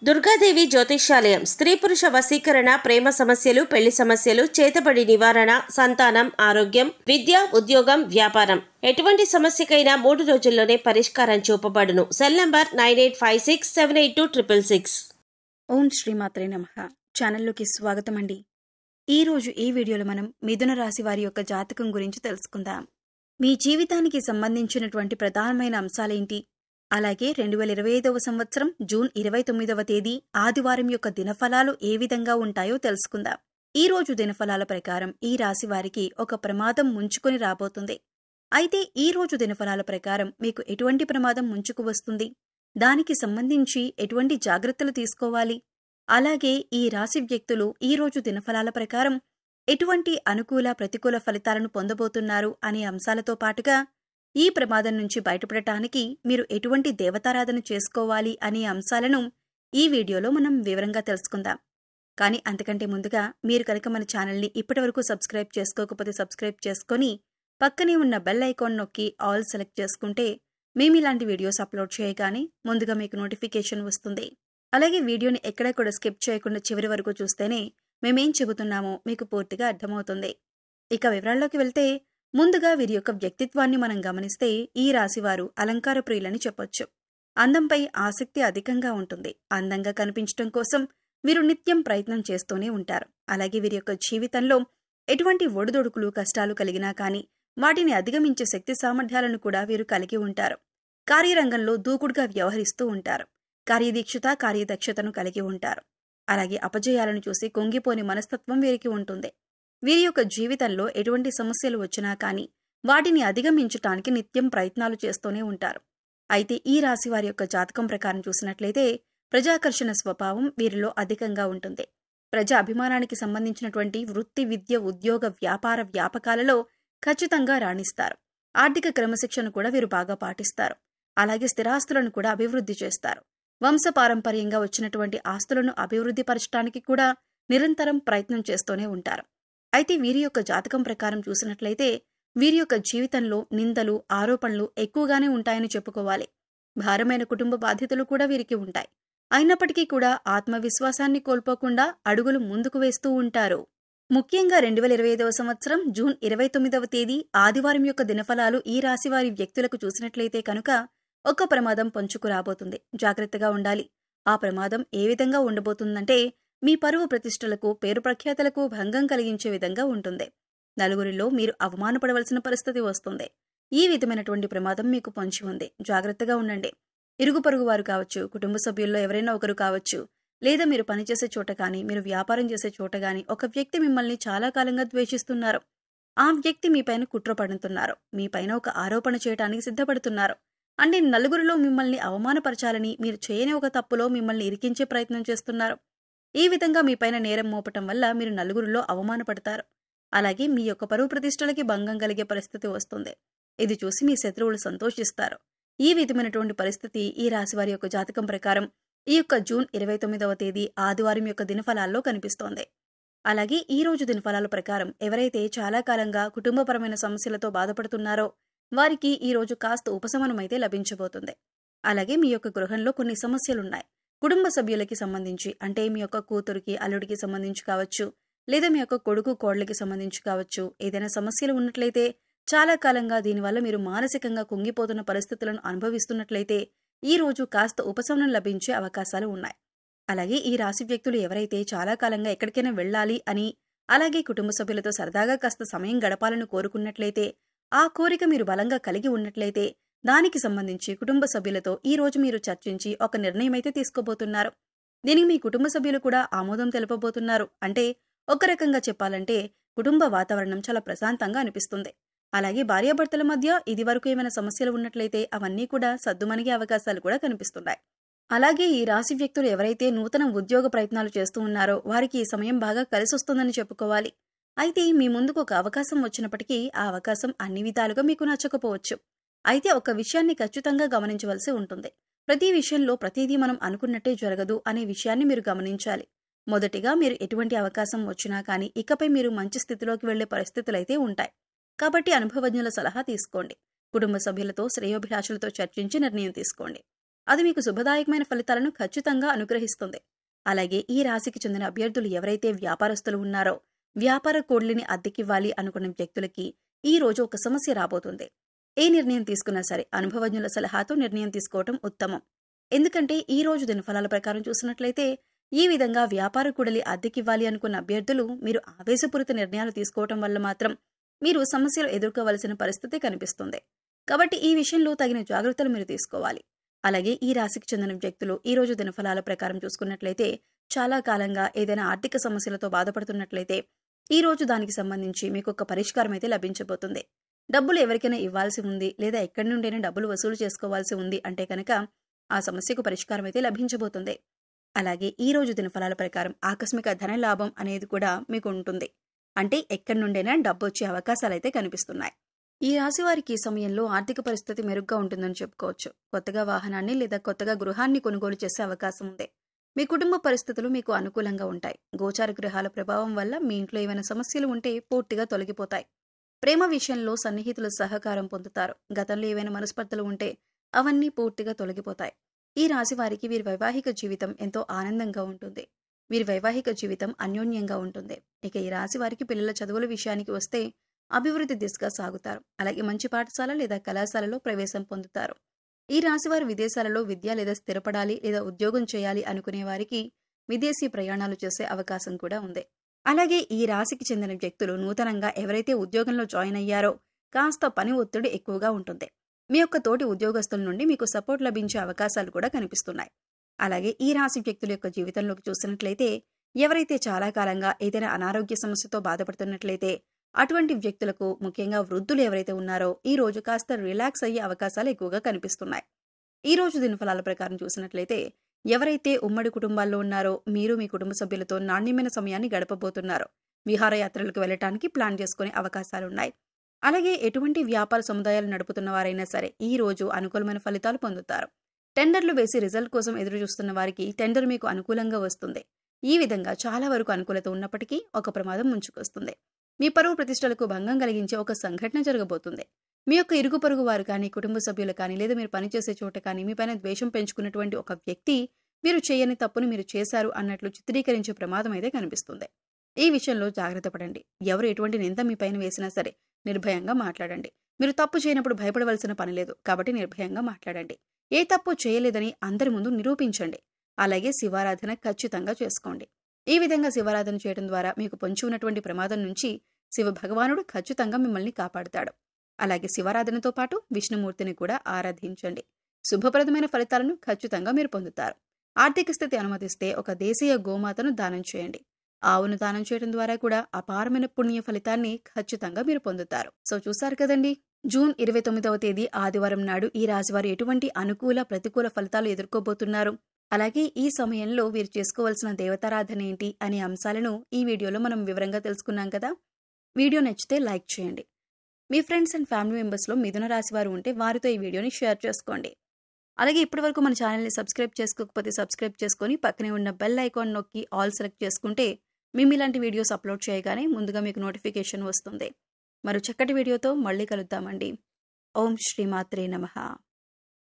దుర్గాదేవి జ్యోతిష్యాలయం స్త్రీ పురుష వశీకరణ, ప్రేమ సమస్యలు, పెళ్లి సమస్యలు, చేతబడి నివారణ, సంతానం, ఆరోగ్యం, విద్య, ఉద్యోగం, వ్యాపారం ఎటువంటి సమస్యకైనా 3 రోజుల్లోనే పరిష్కారం చూపబడును. Cell number 9856782666. ఓం శ్రీమాత్రే నమః. ఛానల్లోకి స్వాగతం అండి. ఈరోజు ఈ వీడియోలో మనం మిథున రాశి వారి యొక్క జాతకం గురించి తెలుసుకుందాం. మీ జీవితానికి సంబంధించినటువంటి ప్రధానమైన అంశాలేంటి, అలాగే 2025వ సంవత్సరం జూన్ 29వ తేదీ ఆదివారం యొక్క దినఫలాలు ఏ విధంగా ఉంటాయో తెలుసుకుందాం. ఈ రోజు దినఫలాల ప్రకారం ఈ రాశి వారికి ఒక ప్రమాదం ముంచుకొని రాబోతుంది. అయితే ఈ రోజు దినఫలాల ప్రకారం మీకు ఎటువంటి ప్రమాదం ముంచుకు వస్తుంది, దానికి సంబంధించి ఎటువంటి జాగ్రత్తలు తీసుకోవాలి, అలాగే ఈ రాశి వ్యక్తులు ఈ రోజు దినఫలాల ప్రకారం ఎటువంటి అనుకూల ప్రతికూల ఫలితాలను పొందబోతున్నారు అనే అంశాలతో పాటుగా ఈ ప్రమాదం నుంచి బయటపడటానికి మీరు ఎటువంటి దేవతారాధన చేసుకోవాలి అనే అంశాలను ఈ వీడియోలో మనం వివరంగా తెలుసుకుందాం. కానీ అంతకంటే ముందుగా మీరు కనుక మన ఛానల్ని ఇప్పటివరకు సబ్స్క్రైబ్ చేసుకోకపోతే సబ్స్క్రైబ్ చేసుకొని పక్కనే ఉన్న బెల్ ఐకాన్ నొక్కి ఆల్ సెలెక్ట్ చేసుకుంటే మేము ఇలాంటి వీడియోస్ అప్లోడ్ చేయగానే ముందుగా మీకు నోటిఫికేషన్ వస్తుంది. అలాగే వీడియోని ఎక్కడా కూడా స్కిప్ చేయకుండా చివరి వరకు చూస్తేనే మేమేం చెబుతున్నామో మీకు పూర్తిగా అర్థమవుతుంది. ఇక వివరాల్లోకి వెళ్తే ముందుగా వీరి యొక్క వ్యక్తిత్వాన్ని మనం గమనిస్తే ఈ రాశివారు అలంకార ప్రియులని చెప్పొచ్చు. అందంపై ఆసక్తి అధికంగా ఉంటుంది. అందంగా కనిపించడం కోసం వీరు నిత్యం ప్రయత్నం చేస్తూనే ఉంటారు. అలాగే వీరి యొక్క జీవితంలో ఎటువంటి ఒడిదొడుకులు కష్టాలు కలిగినా కానీ వాటిని అధిగమించే శక్తి సామర్థ్యాలను కూడా వీరు కలిగి ఉంటారు. కార్యరంగంలో దూకుడుగా వ్యవహరిస్తూ ఉంటారు. కార్యదీక్షత కార్యదక్షతను కలిగి ఉంటారు. అలాగే అపజయాలను చూసి కుంగిపోని మనస్తత్వం వీరికి ఉంటుంది. వీరి యొక్క జీవితంలో ఎటువంటి సమస్యలు వచ్చినా కానీ వాటిని అధిగమించటానికి నిత్యం ప్రయత్నాలు చేస్తూనే ఉంటారు. అయితే ఈ రాశి వారి యొక్క జాతకం ప్రకారం చూసినట్లయితే ప్రజాకర్షణ స్వభావం వీరిలో అధికంగా ఉంటుంది. ప్రజా అభిమానానికి సంబంధించినటువంటి వృత్తి, విద్య, ఉద్యోగ, వ్యాపార వ్యాపకాలలో ఖచ్చితంగా రాణిస్తారు. ఆర్థిక క్రమశిక్షణ కూడా వీరు బాగా పాటిస్తారు. అలాగే స్థిరాస్తులను కూడా అభివృద్ధి చేస్తారు. వంశపారంపర్యంగా వచ్చినటువంటి ఆస్తులను అభివృద్ధి పరచడానికి కూడా నిరంతరం ప్రయత్నం చేస్తూనే ఉంటారు. అయితే వీరి యొక్క జాతకం ప్రకారం చూసినట్లయితే వీరి యొక్క జీవితంలో నిందలు, ఆరోపణలు ఎక్కువగానే ఉంటాయని చెప్పుకోవాలి. భారమైన కుటుంబ బాధ్యతలు కూడా వీరికి ఉంటాయి. అయినప్పటికీ కూడా ఆత్మవిశ్వాసాన్ని కోల్పోకుండా అడుగులు ముందుకు వేస్తూ ఉంటారు. ముఖ్యంగా 2025వ సంవత్సరం జూన్ 29వ తేదీ ఆదివారం యొక్క దినఫలాలు ఈ రాశివారి వ్యక్తులకు చూసినట్లయితే కనుక ఒక ప్రమాదం పొంచుకు రాబోతుంది. జాగ్రత్తగా ఉండాలి. ఆ ప్రమాదం ఏ విధంగా ఉండబోతుందంటే మీ పరువు ప్రతిష్టలకు, పేరు ప్రఖ్యాతలకు భంగం కలిగించే విధంగా ఉంటుంది. నలుగురిలో మీరు అవమానపడవలసిన పరిస్థితి వస్తుంది. ఈ విధమైనటువంటి ప్రమాదం మీకు పొంచి ఉంది. జాగ్రత్తగా ఉండండి. ఇరుగు పొరుగు వారు కావచ్చు, కుటుంబ సభ్యుల్లో ఎవరైనా ఒకరు కావచ్చు, లేదా మీరు పనిచేసే చోట కానీ, మీరు వ్యాపారం చేసే చోట కానీ ఒక వ్యక్తి మిమ్మల్ని చాలా కాలంగా ద్వేషిస్తున్నారు. ఆ వ్యక్తి మీపైన కుట్ర పడుతున్నారు. మీపైన ఒక ఆరోపణ చేయడానికి సిద్ధపడుతున్నారు. అంటే నలుగురిలో మిమ్మల్ని అవమానపరచాలని, మీరు చేయని ఒక తప్పులో మిమ్మల్ని ఇరికించే ప్రయత్నం చేస్తున్నారు. ఈ విధంగా మీపైన నేరం మోపటం వల్ల మీరు నలుగురిలో అవమానపడతారు. అలాగే మీ యొక్క పరువు ప్రతిష్టలకి భంగం కలిగే పరిస్థితి వస్తుంది. ఇది చూసి మీ శత్రువులు సంతోషిస్తారు. ఈ విధమైనటువంటి పరిస్థితి ఈ రాశివారి యొక్క జాతకం ప్రకారం ఈ యొక్క జూన్ 29వ తేదీ ఆదివారం యొక్క దినఫలాల్లో కనిపిస్తోంది. అలాగే ఈ రోజు దినఫలాల ప్రకారం ఎవరైతే చాలా కాలంగా కుటుంబపరమైన సమస్యలతో బాధపడుతున్నారో వారికి ఈ రోజు కాస్త ఉపశమనమైతే లభించబోతుంది. అలాగే మీ యొక్క గృహంలో కొన్ని సమస్యలున్నాయి. కుటుంబ సభ్యులకి సంబంధించి, అంటే మీ యొక్క కూతురికి, అల్లుడికి సంబంధించి కావచ్చు, లేదా మీ యొక్క కొడుకు, కోడలికి సంబంధించి కావచ్చు, ఏదైనా సమస్యలు ఉన్నట్లయితే చాలా కాలంగా దీనివల్ల మీరు మానసికంగా కుంగిపోతున్న పరిస్థితులను అనుభవిస్తున్నట్లయితే ఈ రోజు కాస్త ఉపశమనం లభించే అవకాశాలు ఉన్నాయి. అలాగే ఈ రాశి వ్యక్తులు ఎవరైతే చాలా కాలంగా ఎక్కడికైనా వెళ్ళాలి అని, అలాగే కుటుంబ సభ్యులతో సరదాగా కాస్త సమయం గడపాలని కోరుకున్నట్లయితే, ఆ కోరిక మీరు బలంగా కలిగి ఉన్నట్లయితే దానికి సంబంధించి కుటుంబ సభ్యులతో ఈ రోజు మీరు చర్చించి ఒక నిర్ణయం అయితే తీసుకోబోతున్నారు. దీనికి మీ కుటుంబ సభ్యులు కూడా ఆమోదం తెలుపబోతున్నారు. అంటే ఒక రకంగా చెప్పాలంటే కుటుంబ వాతావరణం చాలా ప్రశాంతంగా అనిపిస్తుంది. అలాగే భార్యాభర్తల మధ్య ఇది వరకు ఏమైనా సమస్యలు ఉన్నట్లయితే అవన్నీ కూడా సద్దుమణిగే అవకాశాలు కూడా కనిపిస్తున్నాయి. అలాగే ఈ రాశి వ్యక్తులు ఎవరైతే నూతన ఉద్యోగ ప్రయత్నాలు చేస్తూ ఉన్నారో వారికి ఈ సమయం బాగా కలిసొస్తుందని చెప్పుకోవాలి. అయితే మీ ముందుకు ఒక అవకాశం వచ్చినప్పటికీ ఆ అవకాశం అన్ని విధాలుగా మీకు నచ్చకపోవచ్చు. అయితే ఒక విషయాన్ని ఖచ్చితంగా గమనించవలసి ఉంటుంది. ప్రతి విషయంలో ప్రతిదీ మనం అనుకున్నట్టే జరగదు అనే విషయాన్ని మీరు గమనించాలి. మొదటిగా మీరు ఎటువంటి అవకాశం వచ్చినా కానీ ఇకపై మీరు మంచి స్థితిలోకి వెళ్లే పరిస్థితులైతే ఉంటాయి. కాబట్టి అనుభవజ్ఞుల సలహా తీసుకోండి. కుటుంబ సభ్యులతో, శ్రేయోభిలాషులతో చర్చించి నిర్ణయం తీసుకోండి. అది మీకు శుభదాయకమైన ఫలితాలను ఖచ్చితంగా అనుగ్రహిస్తుంది. అలాగే ఈ రాశికి చెందిన అభ్యర్థులు ఎవరైతే వ్యాపారస్తులు ఉన్నారో, వ్యాపార కోడ్లిని అద్దెకివ్వాలి అనుకున్న వ్యక్తులకి ఈ రోజు ఒక సమస్య రాబోతుంది. ఏ నిర్ణయం తీసుకున్నా సరే అనుభవజ్ఞుల సలహాతో నిర్ణయం తీసుకోవటం ఉత్తమం. ఎందుకంటే ఈ రోజు దినఫలాల ప్రకారం చూసినట్లయితే ఈ విధంగా వ్యాపార కూడలి అద్దెకివ్వాలి అనుకున్న అభ్యర్థులు మీరు ఆవేశపూరిత నిర్ణయాలు తీసుకోవటం వల్ల మాత్రం మీరు సమస్యలు ఎదుర్కోవలసిన పరిస్థితి కనిపిస్తుంది. కాబట్టి ఈ విషయంలో తగిన జాగ్రత్తలు మీరు తీసుకోవాలి. అలాగే ఈ రాశికి చెందిన వ్యక్తులు ఈ రోజు దినఫలాల ప్రకారం చూసుకున్నట్లయితే చాలా కాలంగా ఏదైనా ఆర్థిక సమస్యలతో బాధపడుతున్నట్లయితే ఈ రోజు దానికి సంబంధించి మీకు ఒక పరిష్కారం అయితే లభించబోతుంది. డబ్బులు ఎవరికైనా ఇవ్వాల్సి ఉంది లేదా ఎక్కడి నుండైనా డబ్బులు వసూలు చేసుకోవాల్సి ఉంది అంటే కనుక ఆ సమస్యకు పరిష్కారం అయితే లభించబోతుంది. అలాగే ఈ రోజు దినఫలాల ప్రకారం ఆకస్మిక ధన లాభం అనేది కూడా మీకు ఉంటుంది. అంటే ఎక్కడి నుండైనా డబ్బు వచ్చే అవకాశాలైతే కనిపిస్తున్నాయి. ఈ రాశి వారికి ఈ సమయంలో ఆర్థిక పరిస్థితి మెరుగ్గా ఉంటుందని చెప్పుకోవచ్చు. కొత్తగా వాహనాన్ని లేదా కొత్తగా గృహాన్ని కొనుగోలు చేసే అవకాశం ఉంది. మీ కుటుంబ పరిస్థితులు మీకు అనుకూలంగా ఉంటాయి. గోచార గ్రహాల ప్రభావం వల్ల మీ ఇంట్లో ఏమైనా సమస్యలు ఉంటే పూర్తిగా తొలగిపోతాయి. ప్రేమ విషయంలో సన్నిహితుల సహకారం పొందుతారు. గతంలో ఏవైనా మనస్పర్ధలు ఉంటే అవన్నీ పూర్తిగా తొలగిపోతాయి. ఈ రాశి వారికి వీరి వైవాహిక జీవితం ఎంతో ఆనందంగా ఉంటుంది. వీరి వైవాహిక జీవితం అన్యోన్యంగా ఉంటుంది. ఇక ఈ రాశి వారికి పిల్లల చదువుల విషయానికి వస్తే అభివృద్ధి దిశగా సాగుతారు. అలాగే మంచి పాఠశాల లేదా కళాశాలలో ప్రవేశం పొందుతారు. ఈ రాశి వారు విదేశాలలో విద్య లేదా స్థిరపడాలి లేదా ఉద్యోగం చేయాలి అనుకునే వారికి విదేశీ ప్రయాణాలు చేసే అవకాశం కూడా ఉంది. అలాగే ఈ రాశికి చెందిన వ్యక్తులు నూతనంగా ఎవరైతే ఉద్యోగంలో జాయిన్ అయ్యారో కాస్త పని ఒత్తిడి ఎక్కువగా ఉంటుంది. మీ యొక్క తోటి ఉద్యోగస్తుల నుండి మీకు సపోర్ట్ లభించే అవకాశాలు కూడా కనిపిస్తున్నాయి. అలాగే ఈ రాశి వ్యక్తుల యొక్క జీవితంలోకి చూసినట్లయితే ఎవరైతే చాలా కాలంగా ఏదైనా అనారోగ్య సమస్యతో బాధపడుతున్నట్లయితే అటువంటి వ్యక్తులకు, ముఖ్యంగా వృద్ధులు ఎవరైతే ఉన్నారో ఈ రోజు కాస్త రిలాక్స్ అయ్యే అవకాశాలు ఎక్కువగా కనిపిస్తున్నాయి. ఈ రోజు దినఫలాల ప్రకారం చూసినట్లయితే ఎవరైతే ఉమ్మడి కుటుంబాల్లో ఉన్నారో మీరు మీ కుటుంబ సభ్యులతో నాణ్యమైన సమయాన్ని గడపబోతున్నారో, విహారయాత్రలకు వెళ్ళటానికి ప్లాన్ చేసుకునే అవకాశాలున్నాయి. అలాగే ఎటువంటి వ్యాపార సముదాయాలు నడుపుతున్న వారైనా సరే ఈ రోజు అనుకూలమైన ఫలితాలు పొందుతారు. టెండర్లు వేసి రిజల్ట్ కోసం ఎదురు చూస్తున్న వారికి టెండర్ మీకు అనుకూలంగా వస్తుంది. ఈ విధంగా చాలా వరకు అనుకూలత ఉన్నప్పటికీ ఒక ప్రమాదం ముంచుకొస్తుంది. మీ పరువు ప్రతిష్టలకు భంగం కలిగించే ఒక సంఘటన జరగబోతుంది. మీ యొక్క ఇరుగు పొరుగు వారు కానీ, కుటుంబ సభ్యులు కానీ, లేదా మీరు పనిచేసే చోట కానీ మీపైన ద్వేషం పెంచుకున్నటువంటి ఒక వ్యక్తి మీరు చేయని తప్పును మీరు చేశారు అన్నట్లు చిత్రీకరించే ప్రమాదం అయితే కనిపిస్తుంది. ఈ విషయంలో జాగ్రత్త పడండి. ఎవరు ఎటువంటి నింద మీ పైన వేసినా సరే నిర్భయంగా మాట్లాడండి. మీరు తప్పు చేయనప్పుడు భయపడవలసిన పని లేదు. కాబట్టి నిర్భయంగా మాట్లాడండి. ఏ తప్పు చేయలేదని అందరి ముందు నిరూపించండి. అలాగే శివారాధన ఖచ్చితంగా చేసుకోండి. ఈ విధంగా శివారాధన చేయడం ద్వారా మీకు పొంచి ఉన్నటువంటి ప్రమాదం నుంచి శివ భగవానుడు ఖచ్చితంగా మిమ్మల్ని కాపాడుతాడు. అలాగే శివారాధనతో పాటు విష్ణుమూర్తిని కూడా ఆరాధించండి. శుభప్రదమైన ఫలితాలను ఖచ్చితంగా మీరు పొందుతారు. ఆర్థిక స్థితి అనుమతిస్తే ఒక దేశీయ గోమాతను దానం చేయండి. ఆవును దానం చేయడం ద్వారా కూడా అపారమైన పుణ్య ఫలితాన్ని ఖచ్చితంగా మీరు పొందుతారు. సో చూసారు కదండి, జూన్ 29వ తేదీ ఆదివారం నాడు ఈ రాశివారు ఎటువంటి అనుకూల ప్రతికూల ఫలితాలు ఎదుర్కోబోతున్నారు, అలాగే ఈ సమయంలో వీరు చేసుకోవాల్సిన దేవతారాధన ఏంటి అనే అంశాలను ఈ వీడియోలో మనం వివరంగా తెలుసుకున్నాం కదా. వీడియో నచ్చితే లైక్ చేయండి. మీ ఫ్రెండ్స్ అండ్ ఫ్యామిలీ మెంబర్స్లో మిథున రాశి వారు ఉంటే వారితో ఈ వీడియోని షేర్ చేసుకోండి. అలాగే ఇప్పటివరకు మన ఛానల్ని సబ్స్క్రైబ్ చేసుకోకపోతే సబ్స్క్రైబ్ చేసుకొని పక్కనే ఉన్న బెల్ ఐకాన్ నొక్కి ఆల్ సెలెక్ట్ చేసుకుంటే మేము ఇలాంటి వీడియోస్ అప్లోడ్ చేయగానే ముందుగా మీకు నోటిఫికేషన్ వస్తుంది. మరో చక్కటి వీడియోతో మళ్ళీ కలుద్దామండి. ఓం శ్రీమాత్రే నమః.